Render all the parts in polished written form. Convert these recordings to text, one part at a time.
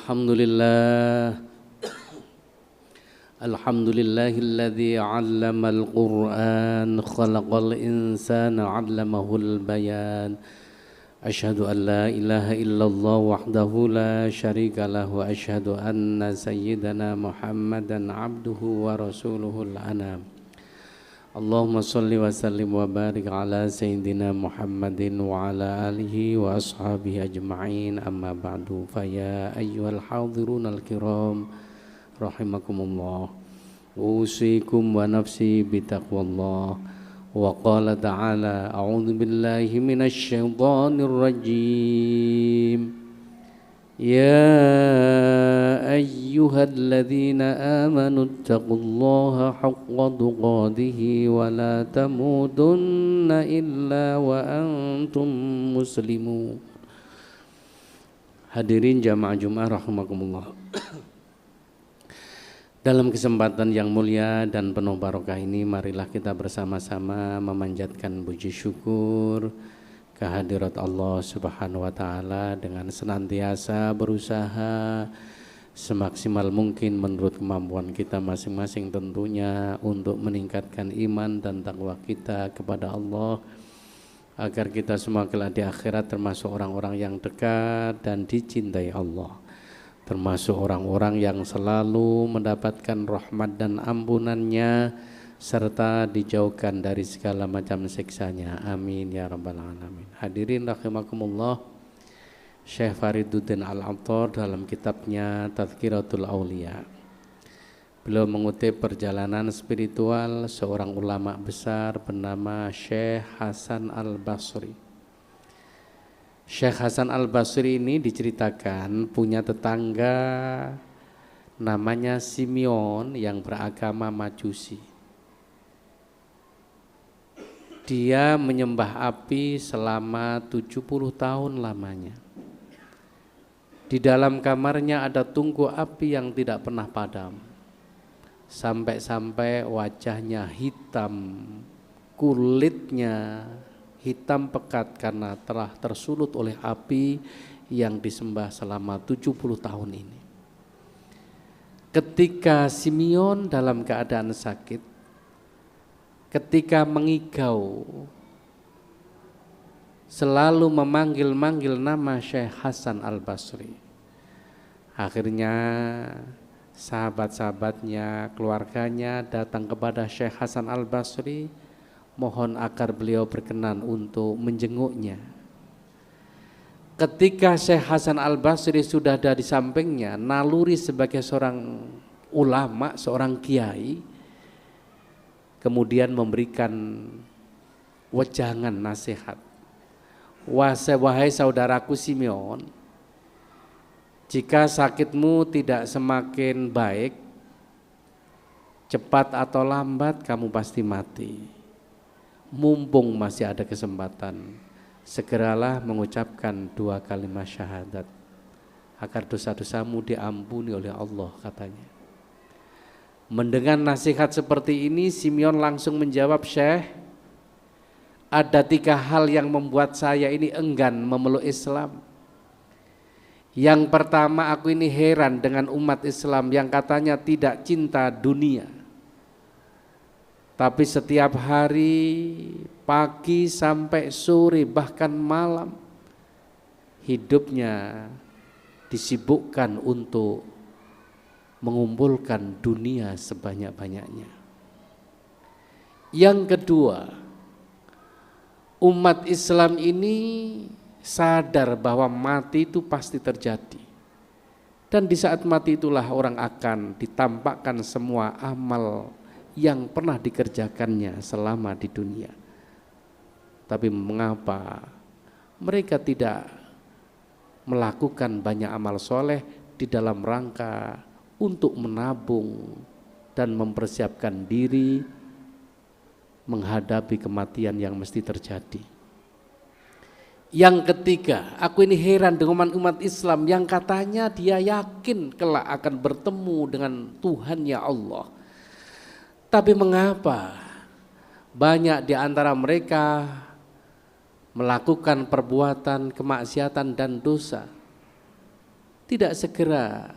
Alhamdulillah Alhamdulillahilladzi 'allamal Qur'an khalaqal insana 'allamahul bayan. Asyhadu an la ilaha illallah wahdahu la syarika lahu wa asyhadu anna sayyidana Muhammadan 'abduhu wa rasuluhul anam. Allahumma shalli wa sallim wa barik ala sayyidina Muhammadin wa ala alihi wa ashabihi ajma'in, amma ba'du. Fa ya ayyuhal hadirunal kiram rahimakumullah, usikum wa nafsi bitaqwallah. Wa qala ta'ala a'udzu billahi minasy syaithanir rajim. Ya ayyuhalladzina amanu taqullaha haqqa tuqatih wa la tamutunna illa wa antum muslimun. Hadirin jamaah Jumat rahimakumullah. Dalam kesempatan yang mulia dan penuh barokah ini, marilah kita bersama-sama memanjatkan puji syukur kehadirat Allah Subhanahu wa taala dengan senantiasa berusaha semaksimal mungkin menurut kemampuan kita masing-masing tentunya untuk meningkatkan iman dan takwa kita kepada Allah, agar kita semua kelak di akhirat termasuk orang-orang yang dekat dan dicintai Allah, termasuk orang-orang yang selalu mendapatkan rahmat dan ampunannya serta dijauhkan dari segala macam siksanya. Amin ya rabbal alamin. Hadirin rahimakumullah, Syekh Fariduddin Al-Attar dalam kitabnya Tazkiratul Aulia, beliau mengutip perjalanan spiritual seorang ulama besar bernama Syekh Hasan Al-Basri. Syekh Hasan Al-Basri ini diceritakan punya tetangga namanya Simeon yang beragama Majusi. Dia menyembah api selama 70 tahun lamanya. Di dalam kamarnya ada tungku api yang tidak pernah padam. Sampai-sampai wajahnya hitam, kulitnya hitam pekat karena telah tersulut oleh api yang disembah selama 70 tahun ini. Ketika Simeon dalam keadaan sakit, ketika mengigau, selalu memanggil-manggil nama Syekh Hasan Al-Basri. Akhirnya sahabat-sahabatnya, keluarganya datang kepada Syekh Hasan Al-Basri, mohon agar beliau berkenan untuk menjenguknya. Ketika Syekh Hasan Al-Basri sudah ada di sampingnya, naluri sebagai seorang ulama, seorang kiai, kemudian memberikan wejangan nasihat. Wahai saudaraku Simeon, jika sakitmu tidak semakin baik, cepat atau lambat kamu pasti mati. Mumpung masih ada kesempatan, segeralah mengucapkan 2 kalimat syahadat agar dosa-dosamu diampuni oleh Allah, katanya. Mendengar nasihat seperti ini, Simeon langsung menjawab, Syekh, ada 3 hal yang membuat saya ini enggan memeluk Islam. Yang pertama, aku ini heran dengan umat Islam yang katanya tidak cinta dunia, tapi setiap hari, pagi sampai sore, bahkan malam, hidupnya disibukkan untuk mengumpulkan dunia sebanyak-banyaknya. Yang kedua, umat Islam ini sadar bahwa mati itu pasti terjadi. Dan di saat mati itulah orang akan ditampakkan semua amal yang pernah dikerjakannya selama di dunia. Tapi mengapa mereka tidak melakukan banyak amal soleh di dalam rangka untuk menabung dan mempersiapkan diri menghadapi kematian yang mesti terjadi. Yang ketiga, aku ini heran dengan umat Islam yang katanya dia yakin kelak akan bertemu dengan Tuhannya Allah. Tapi mengapa banyak di antara mereka melakukan perbuatan kemaksiatan dan dosa? tidak segera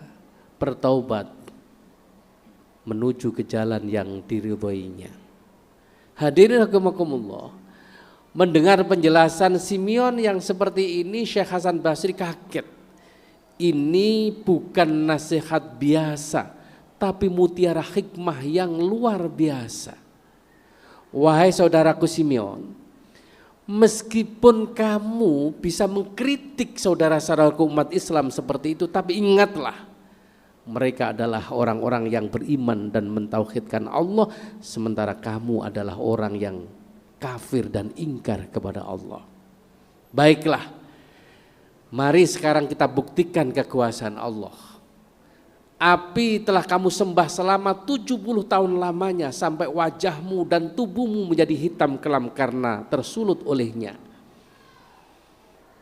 bertaubat menuju ke jalan yang diridhoinya. Hadirin rahimakumullah, mendengar penjelasan Simeon yang seperti ini, Syekh Hasan Basri kaget. Ini bukan nasihat biasa, tapi mutiara hikmah yang luar biasa. Wahai saudaraku Simeon, meskipun kamu bisa mengkritik saudara-saudaraku umat Islam seperti itu, tapi ingatlah, mereka adalah orang-orang yang beriman dan mentauhidkan Allah, sementara kamu adalah orang yang kafir dan ingkar kepada Allah. Baiklah, mari sekarang kita buktikan kekuasaan Allah. Api telah kamu sembah selama 70 tahun lamanya, sampai wajahmu dan tubuhmu menjadi hitam kelam karena tersulut olehnya.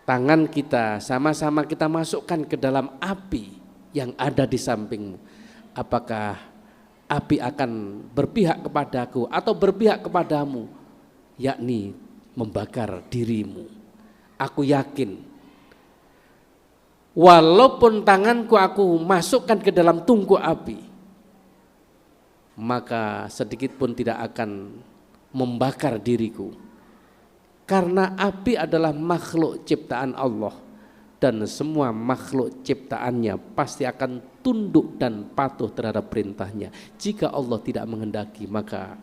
Tangan kita sama-sama kita masukkan ke dalam api yang ada di sampingmu. Apakah api akan berpihak kepadaku atau berpihak kepadamu, yakni membakar dirimu? Aku yakin walaupun tanganku aku masukkan ke dalam tungku api, maka sedikit pun tidak akan membakar diriku, karena api adalah makhluk ciptaan Allah, dan semua makhluk ciptaannya pasti akan tunduk dan patuh terhadap perintahnya. Jika Allah tidak menghendaki, maka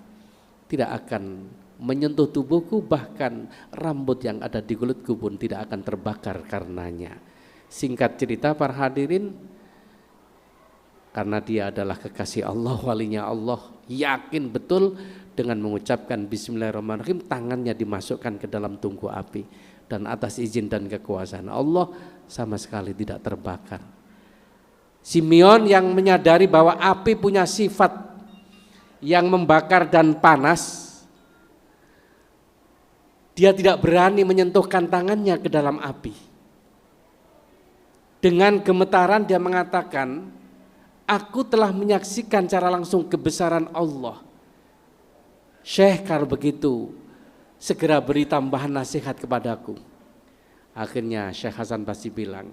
tidak akan menyentuh tubuhku, bahkan rambut yang ada di kulitku pun tidak akan terbakar karenanya. Singkat cerita para hadirin, karena dia adalah kekasih Allah, walinya Allah, yakin betul dengan mengucapkan bismillahirrahmanirrahim, tangannya dimasukkan ke dalam tungku api, dan atas izin dan kekuasaan Allah sama sekali tidak terbakar. Simeon yang menyadari bahwa api punya sifat yang membakar dan panas, dia tidak berani menyentuhkan tangannya ke dalam api. Dengan gemetaran dia mengatakan, aku telah menyaksikan secara langsung kebesaran Allah. Syekh, kalau begitu segera beri tambahan nasihat kepadaku. Akhirnya Syekh Hasan Basri bilang,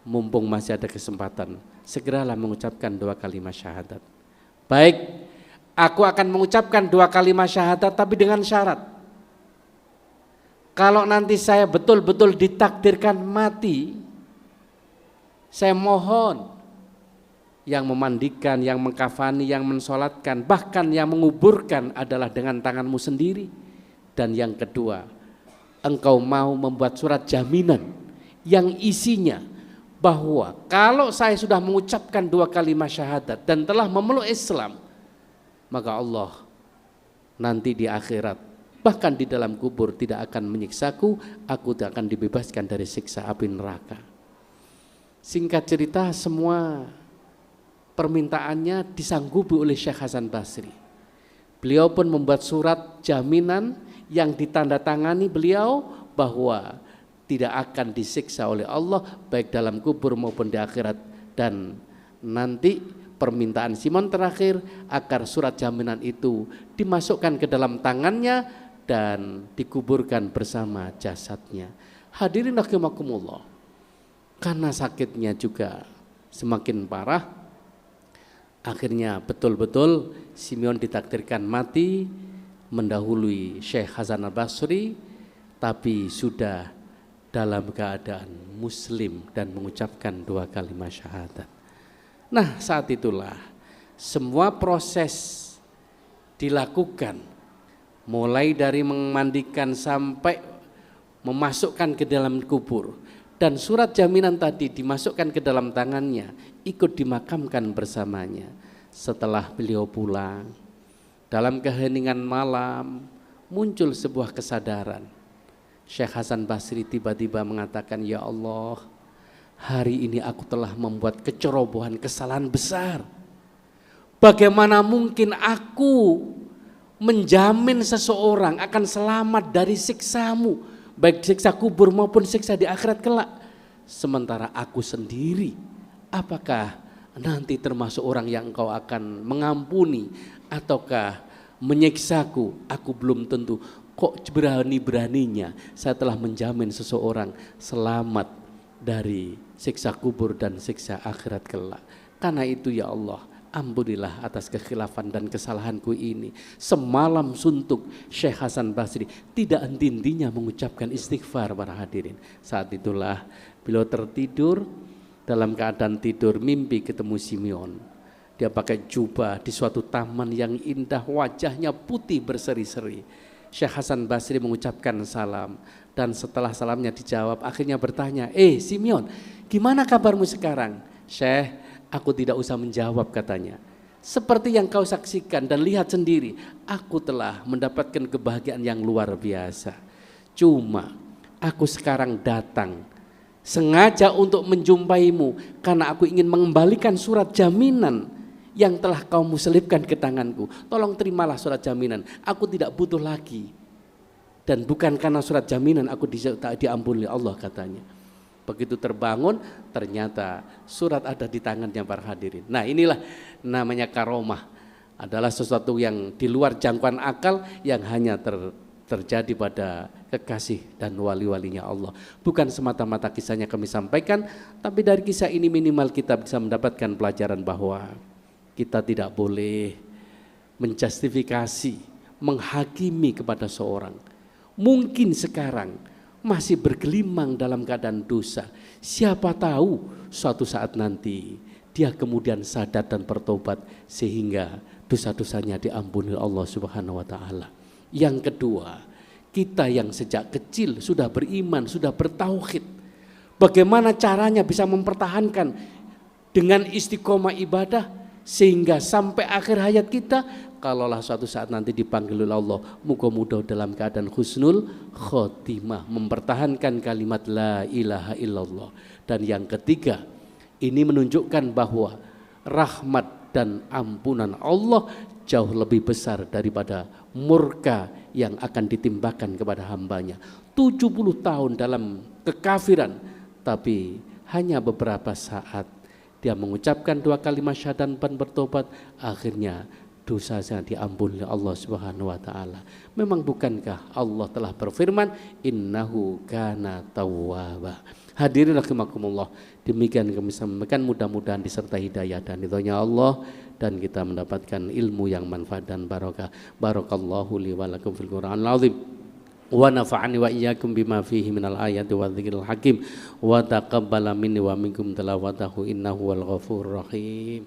mumpung masih ada kesempatan, segeralah mengucapkan 2 kalimat syahadat. Baik, aku akan mengucapkan 2 kalimat syahadat, tapi dengan syarat, kalau nanti saya betul-betul ditakdirkan mati, saya mohon yang memandikan, yang mengkafani, yang mensolatkan, bahkan yang menguburkan adalah dengan tanganmu sendiri. Dan yang kedua, engkau mau membuat surat jaminan yang isinya bahwa kalau saya sudah mengucapkan 2 kalimat syahadat dan telah memeluk Islam, maka Allah nanti di akhirat, bahkan di dalam kubur, tidak akan menyiksaku, aku tidak akan dibebaskan dari siksa api neraka. Singkat cerita, semua permintaannya disanggupi oleh Syekh Hasan Basri. Beliau pun membuat surat jaminan yang ditandatangani beliau bahwa tidak akan disiksa oleh Allah baik dalam kubur maupun di akhirat. Dan nanti permintaan Simon terakhir agar surat jaminan itu dimasukkan ke dalam tangannya dan dikuburkan bersama jasadnya. Hadirin rahimakumullah, karena sakitnya juga semakin parah, akhirnya betul-betul Simeon ditakdirkan mati mendahului Syekh Hasan Basri, tapi sudah dalam keadaan muslim dan mengucapkan 2 kalimat syahadat. Nah, saat itulah semua proses dilakukan, mulai dari memandikan sampai memasukkan ke dalam kubur, dan surat jaminan tadi dimasukkan ke dalam tangannya, ikut dimakamkan bersamanya. Setelah beliau pulang, dalam keheningan malam muncul sebuah kesadaran. Syekh Hasan Basri tiba-tiba mengatakan, ya Allah, hari ini aku telah membuat kecerobohan, kesalahan besar. Bagaimana mungkin aku menjamin seseorang akan selamat dari siksamu, baik siksa kubur maupun siksa di akhirat kelak, sementara aku sendiri, apakah nanti termasuk orang yang engkau akan mengampuni ataukah menyiksaku? Aku belum tentu. Kok berani-beraninya saya telah menjamin seseorang selamat dari siksa kubur dan siksa akhirat kelak. Karena itu ya Allah, ampunilah atas kekhilafan dan kesalahanku ini. Semalam suntuk Syekh Hasan Basri tidak henti-hentinya mengucapkan istighfar para hadirin. Saat itulah beliau tertidur, dalam keadaan tidur mimpi ketemu Simeon. Dia pakai jubah di suatu taman yang indah, wajahnya putih berseri-seri. Syekh Hasan Basri mengucapkan salam, dan setelah salamnya dijawab akhirnya bertanya, Simeon, gimana kabarmu sekarang? Syekh, aku tidak usah menjawab katanya. Seperti yang kau saksikan dan lihat sendiri, aku telah mendapatkan kebahagiaan yang luar biasa. Cuma aku sekarang datang sengaja untuk menjumpaimu karena aku ingin mengembalikan surat jaminan yang telah kamu selipkan ke tanganku. Tolong terimalah surat jaminan, aku tidak butuh lagi. Dan bukan karena surat jaminan aku tak diampuni Allah katanya. Begitu terbangun ternyata surat ada di tangannya para hadirin. Nah inilah namanya karomah, adalah sesuatu yang di luar jangkauan akal yang hanya terjadi pada kekasih dan wali-walinya Allah. Bukan semata-mata kisahnya kami sampaikan, tapi dari kisah ini minimal kita bisa mendapatkan pelajaran bahwa kita tidak boleh menjustifikasi, menghakimi kepada seorang. Mungkin sekarang masih bergelimang dalam keadaan dosa. Siapa tahu suatu saat nanti dia kemudian sadar dan bertobat sehingga dosa-dosanya diampuni Allah Subhanahu wa taala. Yang kedua, kita yang sejak kecil sudah beriman, sudah bertauhid, bagaimana caranya bisa mempertahankan dengan istiqomah ibadah sehingga sampai akhir hayat kita, kalaulah suatu saat nanti dipanggil oleh Allah, mudah-mudahan dalam keadaan husnul khotimah, mempertahankan kalimat la ilaha illallah. Dan yang ketiga, ini menunjukkan bahwa rahmat dan ampunan Allah jauh lebih besar daripada murka yang akan ditimbakan kepada hambanya. 70 tahun dalam kekafiran, tapi hanya beberapa saat dia mengucapkan 2 kalimat syahadat dan bertobat, akhirnya dosanya diampuni oleh Allah Subhanahu wa taala. Memang bukankah Allah telah berfirman, innahu kana tawwaba. Hadirin rahimakumullah, demikian kami sampaikan, mudah-mudahan disertai hidayah dan ridhonya Allah dan kita mendapatkan ilmu yang manfaat dan barakah. Barakallahu li wa lakum fil Qur'anil azim. Wa nafa'ani wa iyyakum bima fihi minal ayati wa dzikril hakim wa taqabbala minni wa minkum tilawatahu innahu wal ghafurur rahim.